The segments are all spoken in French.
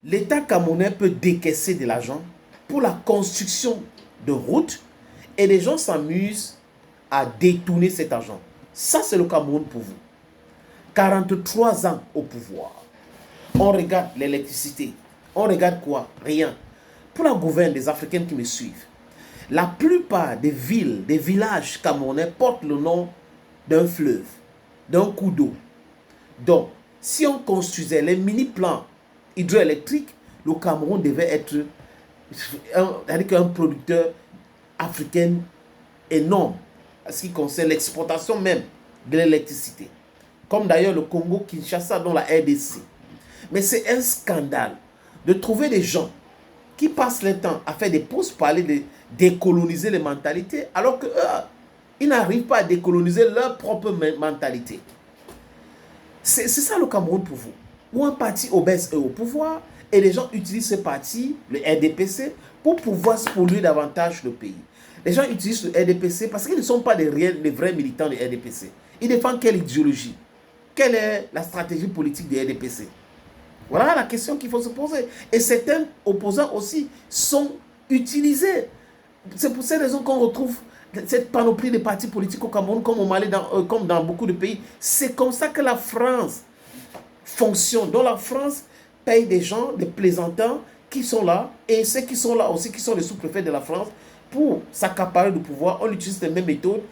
l'État camerounais peut décaisser de l'argent pour la construction de routes et les gens s'amusent à détourner cet argent. Ça, c'est le Cameroun pour vous. 43 ans au pouvoir. On regarde l'électricité. On regarde quoi? Rien. Pour la gouverne des Africains qui me suivent, la plupart des villes, des villages camerounais portent le nom d'un fleuve, d'un cours d'eau. Donc, si on construisait les mini-plans hydroélectriques, le Cameroun devait être un producteur africain énorme en ce qui concerne l'exportation même de l'électricité. Comme d'ailleurs le Congo-Kinshasa dans la RDC. Mais c'est un scandale de trouver des gens qui passent le temps à faire des pauses parler de décoloniser les mentalités alors qu'eux, ils n'arrivent pas à décoloniser leur propre mentalité. C'est ça le Cameroun pour vous. Où un parti obèse est au pouvoir et les gens utilisent ce parti, le RDPC, pour pouvoir spolier davantage le pays. Les gens utilisent le RDPC parce qu'ils ne sont pas les vrais militants du RDPC. Ils défendent quelle idéologie? Quelle est la stratégie politique du RDPC? Voilà la question qu'il faut se poser. Et certains opposants aussi sont utilisés. C'est pour ces raisons qu'on retrouve cette panoplie de partis politiques au Cameroun, comme au Mali, comme dans beaucoup de pays. C'est comme ça que la France fonctionne. Donc la France paye des gens, des plaisantins qui sont là, et ceux qui sont là aussi, qui sont les sous-préfets de la France, pour s'accaparer du pouvoir. On utilise les mêmes méthodes.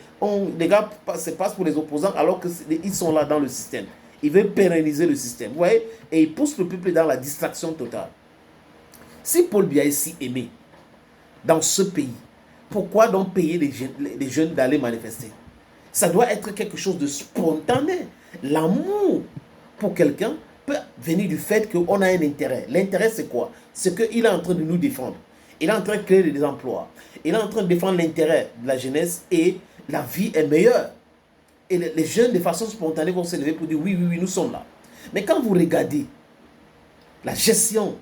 Les gars se passent pour les opposants alors qu'ils sont là dans le système. Ils veulent pérenniser le système. Vous voyez? Et ils poussent le peuple dans la distraction totale. Si Paul Biya est si aimé dans ce pays, pourquoi donc payer les jeunes d'aller manifester? Ça doit être quelque chose de spontané. L'amour pour quelqu'un peut venir du fait qu'on a un intérêt. L'intérêt, c'est quoi? C'est qu'il est en train de nous défendre. Il est en train de créer des emplois. Il est en train de défendre l'intérêt de la jeunesse et la vie est meilleure. Et les jeunes, de façon spontanée, vont se lever pour dire oui, oui, oui, nous sommes là. Mais quand vous regardez la gestion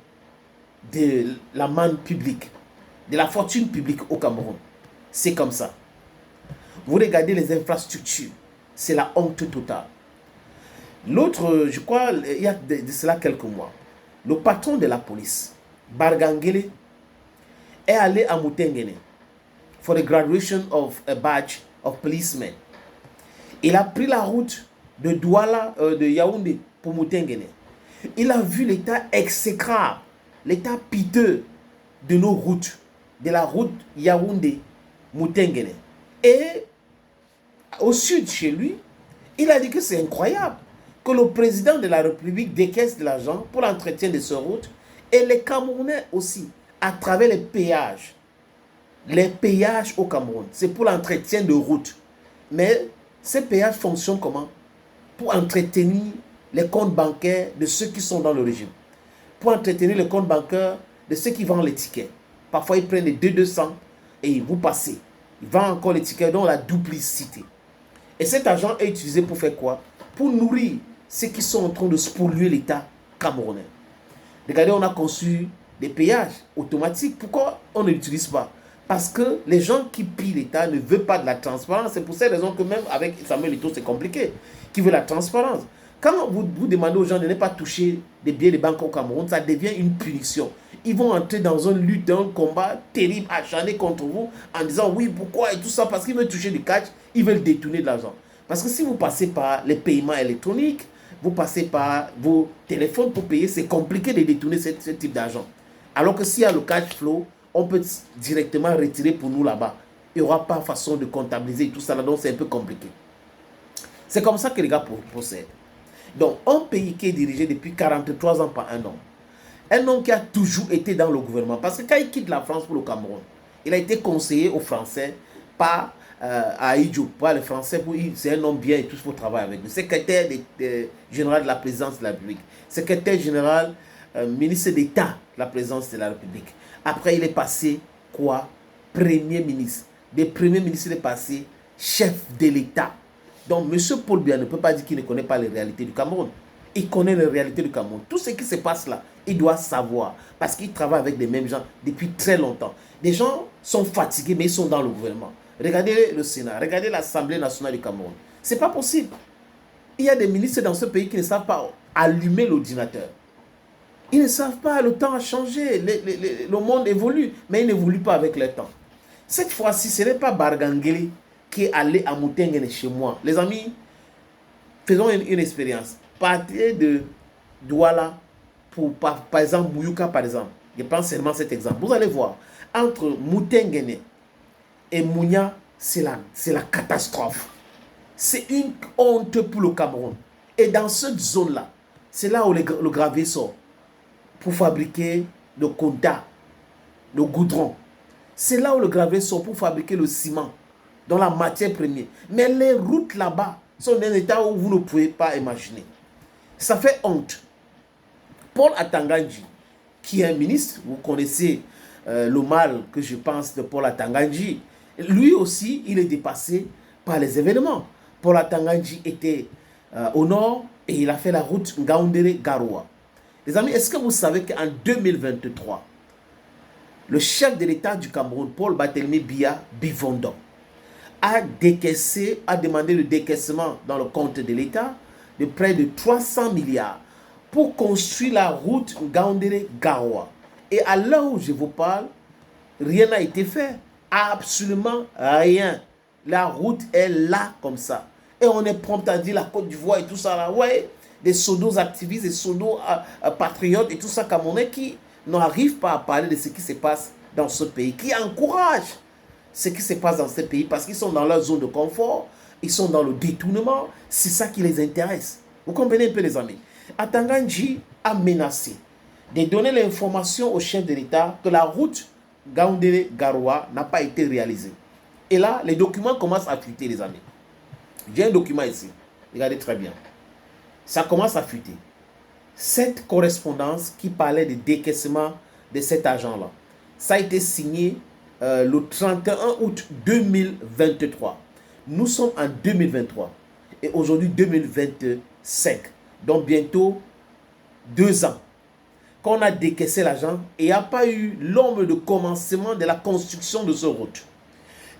de la manne publique, de la fortune publique au Cameroun, c'est comme ça. Vous regardez les infrastructures, c'est la honte totale. L'autre, je crois, il y a de cela quelques mois, le patron de la police, Bargangele, est allé à Mutengene for the graduation of a badge of policemen. Il a pris la route de Douala, de Yaoundé pour Mutengene. Il a vu l'état exécrable, l'état piteux de nos routes, de la route Yaoundé-Mutengene. Et au sud, chez lui, il a dit que c'est incroyable que le président de la République décaisse de l'argent pour l'entretien de ces routes et les Camerounais aussi, à travers les péages. Les péages au Cameroun, c'est pour l'entretien de routes. Mais ces péages fonctionnent comment? Pour entretenir les comptes bancaires de ceux qui sont dans le régime. Pour entretenir les comptes bancaires de ceux qui vendent les tickets. Parfois, ils prennent les 200 et vous passez. Ils vendent encore les tickets, donc la duplicité. Et cet argent est utilisé pour faire quoi? Pour nourrir ceux qui sont en train de spolier l'État camerounais. Regardez, on a conçu des péages automatiques. Pourquoi on ne l'utilise pas? Parce que les gens qui pillent l'État ne veulent pas de la transparence. C'est pour cette raison que même avec Samuel Eto'o, c'est compliqué. Qui veut la transparence? Quand vous demandez aux gens de ne pas toucher des biens de banque au Cameroun, ça devient une punition. Ils vont entrer dans une lutte, un combat terrible, acharné contre vous, en disant oui, pourquoi et tout ça, parce qu'ils veulent toucher du cash, ils veulent détourner de l'argent. Parce que si vous passez par les paiements électroniques, vous passez par vos téléphones pour payer, c'est compliqué de détourner ce type d'argent. Alors que s'il y a le cash flow, on peut directement retirer pour nous là-bas. Il n'y aura pas façon de comptabiliser tout ça là, donc c'est un peu compliqué. C'est comme ça que les gars procèdent. Donc, un pays qui est dirigé depuis 43 ans par un homme qui a toujours été dans le gouvernement. Parce que quand il quitte la France pour le Cameroun, il a été conseillé aux Français par Aïdjo, par les Français, c'est un homme bien et tout, il faut travailler avec lui. Secrétaire général de la présidence de la République, secrétaire général, ministre d'État de la présidence de la République. Après, il est passé quoi? Premier ministre. Des premiers ministres, il est passé chef de l'État. Donc, M. Paul Biya ne peut pas dire qu'il ne connaît pas les réalités du Cameroun. Il connaît les réalités du Cameroun. Tout ce qui se passe là, il doit savoir. Parce qu'il travaille avec les mêmes gens depuis très longtemps. Des gens sont fatigués, mais ils sont dans le gouvernement. Regardez le Sénat, regardez l'Assemblée nationale du Cameroun. Ce n'est pas possible. Il y a des ministres dans ce pays qui ne savent pas allumer l'ordinateur. Ils ne savent pas, le temps a changé, le monde évolue, mais il n'évolue pas avec le temps. Cette fois-ci, ce n'est pas Bargangeli qui est allé à Moutengene chez moi. Les amis, faisons une expérience. Partez de Douala pour, par exemple, Mouyouka, par exemple. Je prends seulement cet exemple. Vous allez voir, entre Moutengene et Mounia, c'est la catastrophe. C'est une honte pour le Cameroun. Et dans cette zone-là, c'est là où le gravier sort pour fabriquer le conta, le goudron. C'est là où le gravier sort pour fabriquer le ciment, dans la matière première. Mais les routes là-bas sont dans un état où vous ne pouvez pas imaginer. Ça fait honte. Paul Atangandji, qui est un ministre, vous connaissez le mal que je pense de Paul Atangandji, lui aussi, il est dépassé par les événements. Paul Atangandji était au nord et il a fait la route Ngaoundéré-Garoua. Les amis, est-ce que vous savez qu'en 2023, le chef de l'État du Cameroun, Paul Barthélémy Biya-Bivondon, a demandé le décaissement dans le compte de l'État de près de 300 milliards pour construire la route Ngaoundéré-Garoua. Et à l'heure où je vous parle, rien n'a été fait. Absolument rien. La route est là comme ça. Et on est prompt à dire la Côte d'Ivoire et tout ça là. Ouais, des pseudo-activistes, des pseudo-patriotes et tout ça camerounais qui n'arrivent pas à parler de ce qui se passe dans ce pays, qui encouragent ce qui se passe dans ce pays parce qu'ils sont dans leur zone de confort, ils sont dans le détournement. C'est ça qui les intéresse. Vous comprenez un peu, les amis? Atangandji a menacé de donner l'information au chef de l'État que la route Ngaoundéré-Garoua n'a pas été réalisée. Et là, les documents commencent à fuiter, les amis. J'ai un document ici. Regardez très bien. Ça commence à fuiter. Cette correspondance qui parlait de décaissement de cet argent-là, ça a été signé le 31 août 2023. Nous sommes en 2023. Et aujourd'hui, 2025. Donc bientôt 2 ans. Qu'on a décaissé l'argent et il n'y a pas eu l'homme de commencement de la construction de ce route.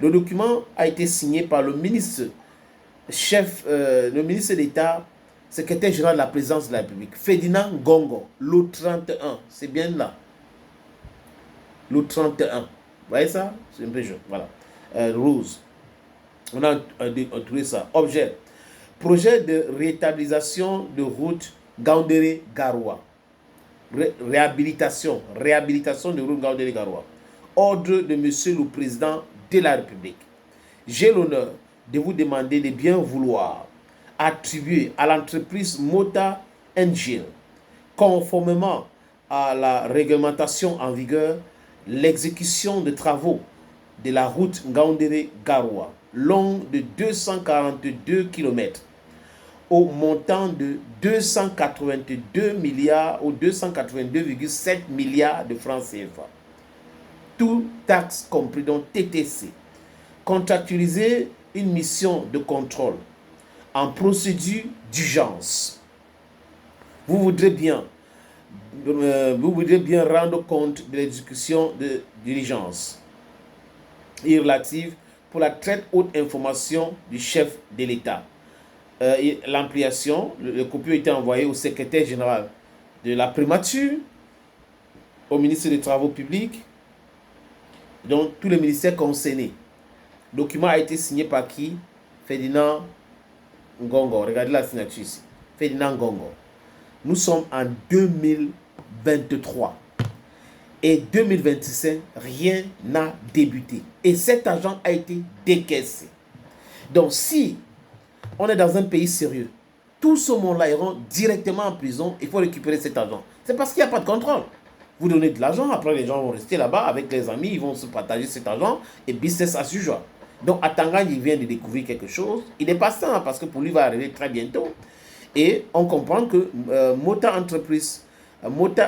Le document a été signé par le ministre d'État, secrétaire général de la présidence de la République, Ferdinand Ngongo, le 31. C'est bien là. Le 31. Vous voyez ça? C'est un peu jaune. Voilà. Rose. On a trouvé ça. Objet. Projet de réhabilitation de route Ngaoundéré-Garoua. Réhabilitation de route Ngaoundéré-Garoua. Ordre de Monsieur le Président de la République. J'ai l'honneur de vous demander de bien vouloir attribuer à l'entreprise Mota Angel, conformément à la réglementation en vigueur, l'exécution de travaux de la route Ngaoundéré-Garoua, longue de 242 km, au montant de 282 milliards ou 282,7 milliards de francs CFA. Tout taxe compris, donc TTC. Contractualiser une mission de contrôle en procédure d'urgence. Vous voudrez bien rendre compte de l'exécution de diligence relative pour la très haute information du chef de l'État. L'ampliation, le copieux a été envoyé au secrétaire général de la primature, au ministre des Travaux publics, donc tous les ministères concernés. Le document a été signé par qui? Ferdinand Ngongo. Regardez la signature ici. Ferdinand Ngongo. Nous sommes en 2023. Et 2025, rien n'a débuté. Et cet argent a été décaissé. Donc si on est dans un pays sérieux, tout ce monde-là iront directement en prison. Il faut récupérer cet argent. C'est parce qu'il n'y a pas de contrôle. Vous donnez de l'argent, après les gens vont rester là-bas avec les amis, ils vont se partager cet argent et business as usual. Donc Atangandji vient de découvrir quelque chose. Il est patient parce que pour lui va arriver très bientôt. Et on comprend que Mota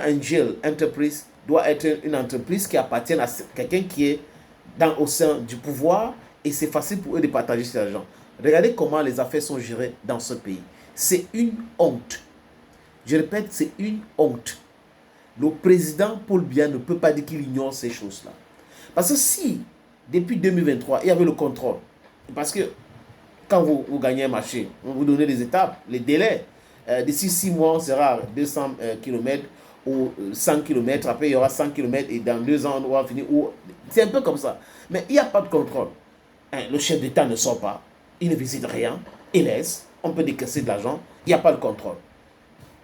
Angel Enterprise doit être une entreprise qui appartient à quelqu'un qui est au sein du pouvoir et c'est facile pour eux de partager cet argent. Regardez comment les affaires sont gérées dans ce pays. C'est une honte. Je répète, c'est une honte. Le président Paul Biya ne peut pas dire qu'il ignore ces choses-là. Parce que si, depuis 2023, il y avait le contrôle, parce que quand vous gagnez un marché, on vous donne des étapes, les délais. D'ici 6 mois, on sera à 200 km ou 100 km, après il y aura 100 km et dans 2 ans on va finir. C'est un peu comme ça. Mais il n'y a pas de contrôle. Le chef d'État ne sort pas, il ne visite rien, il laisse, on peut décaisser de l'argent, il n'y a pas de contrôle.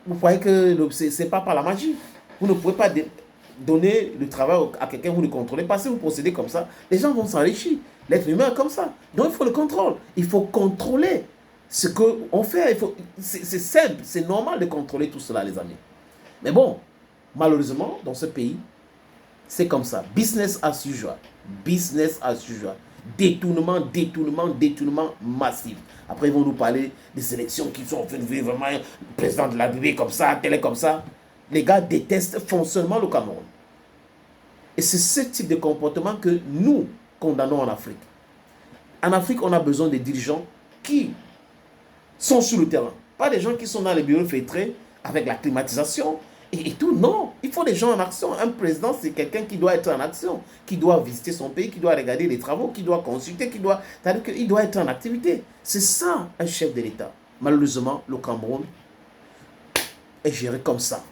Vous croyez que ce n'est pas par la magie. Vous ne pouvez pas donner le travail à quelqu'un, vous le contrôlez pas. Si vous procédez comme ça, les gens vont s'enrichir. L'être humain est comme ça. Donc il faut le contrôle. Il faut contrôler ce qu'on fait. C'est simple, c'est normal de contrôler tout cela, les amis. Mais bon, malheureusement, dans ce pays, c'est comme ça. Business as usual. Business as usual. Détournement, détournement, détournement massif. Après, ils vont nous parler des élections qui sont en train de vivre vraiment. Le président de la République comme ça, tel est comme ça. Les gars détestent foncièrement le Cameroun. Et c'est ce type de comportement que nous condamnons en Afrique. En Afrique, on a besoin de dirigeants qui sont sur le terrain. Pas des gens qui sont dans les bureaux feutrés avec la climatisation et tout. Non, il faut des gens en action. Un président, c'est quelqu'un qui doit être en action, qui doit visiter son pays, qui doit regarder les travaux, qui doit consulter, c'est-à-dire qu'il doit être en activité. C'est ça, un chef de l'État. Malheureusement, le Cameroun est géré comme ça.